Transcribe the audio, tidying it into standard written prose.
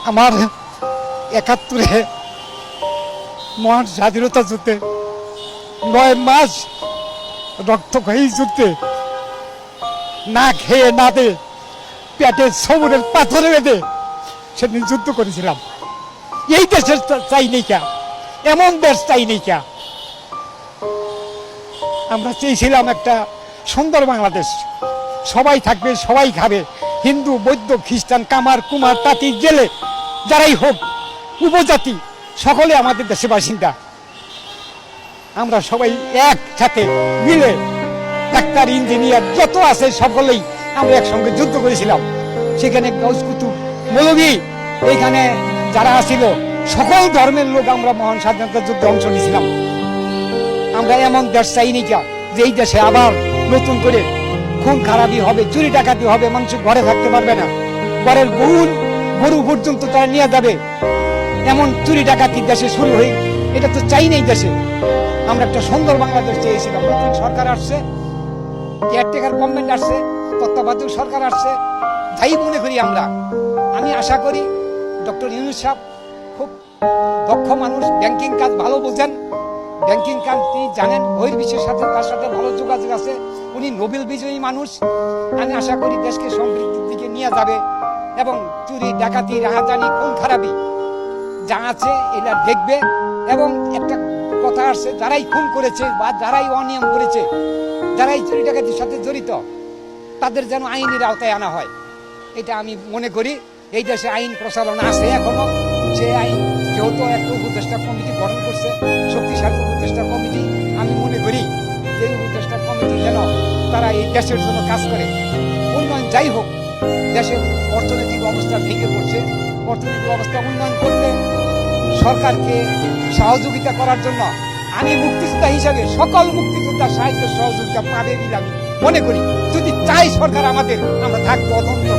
আমার ৭১-এ মহান স্বাধীনতা যুদ্ধে ৯ মাস রক্তক্ষয়ী যুদ্ধে না খেয়ে না দে পেটে সবুরের পাথরে বেঁধে সেদিন যুদ্ধ করেছিলাম। এই দেশের চাই নেই কা, এমন দেশ চাই নেই কা। আমরা চেয়েছিলাম একটা সুন্দর বাংলাদেশ, সবাই থাকবে, সবাই খাবে, হিন্দু বৌদ্ধ খ্রিস্টান কামার কুমার তাঁতি জেলে যারাই হোক, উপজাতি সকলে আমাদের দেশে বাসিন্দা। আমরা সবাই একসাথে মিলে ডাক্তার ইঞ্জিনিয়ার যত আছে সকলেই আমরা একসঙ্গে যুদ্ধ করেছিলাম। সেখানে গাউস কুতুব মৌলভী এইখানে যারা আসিল সকল ধর্মের লোক আমরা মহান স্বাধীনতা যুদ্ধে অংশ নিয়েছিলাম। আমরা এমন দেশ চাইনি কা যে এই দেশে আবার নতুন করে খুন খারাপি হবে, চুরি ডাকাতি হবে, মানুষ ঘরে থাকতে পারবে না, ঘরের গরু পর্যন্ত তারা নিয়ে যাবে, এমন চুরি ডাকাতি দেশে শুরু হয়ে, এটা তো চাই নেই দেশে। আমরা একটা সুন্দর বাংলাদেশ চেয়েছিলাম। নতুন সরকার আসছে, কেয়ারটেকার গভর্নমেন্ট আসছে, তত্ত্বাবধায়ক সরকার আসছে, তাই মনে করি আমি আশা করি ডক্টর ইউনূস সাহেব খুব দক্ষ মানুষ, ব্যাংকিং কাজ ভালো বোঝেন, ব্যাংকিং কাজ তিনি জানেন, বহির্বিশ্বের সাথে তার সাথে ভালো যোগাযোগ আছে, উনি নোবেল বিজয়ী মানুষ। আমি আশা করি দেশকে সমৃদ্ধির দিকে নিয়ে যাবে এবং চুরি ডাকাতি রাহাজানি খুন খারাপি যা আছে এটা দেখবে। এবং একটা কথা আসছে, যারাই খুন করেছে বা যারাই অনিয়ম করেছে, যারাই চুরি ডাকাতির সাথে জড়িত, তাদের যেন আইনের আওতায় আনা হয়। এটা আমি মনে করি এই দেশে আইন প্রচলন আছে এখনো। সে আইন যেহেতু একটা উপদেষ্টা কমিটি গঠন করছে, শক্তিশালী উপদেষ্টা কমিটি, আমি মনে করি যে উপদেষ্টা কমিটি যেন তারা এই দেশের জন্য কাজ করে। উন্নয়ন যাই হোক, দেশের অর্থনৈতিক অবস্থা ভেঙে পড়ছে, অর্থনৈতিক অবস্থা উন্নয়ন করতে সরকারকে সহযোগিতা করার জন্য আমি মুক্তিযোদ্ধা হিসাবে সকল মুক্তিযোদ্ধা সাহিত্য সহযোগিতা পাবে বলে আমি মনে করি। যদি চাই সরকার আমাদের, আমরা থাকবো অধন্য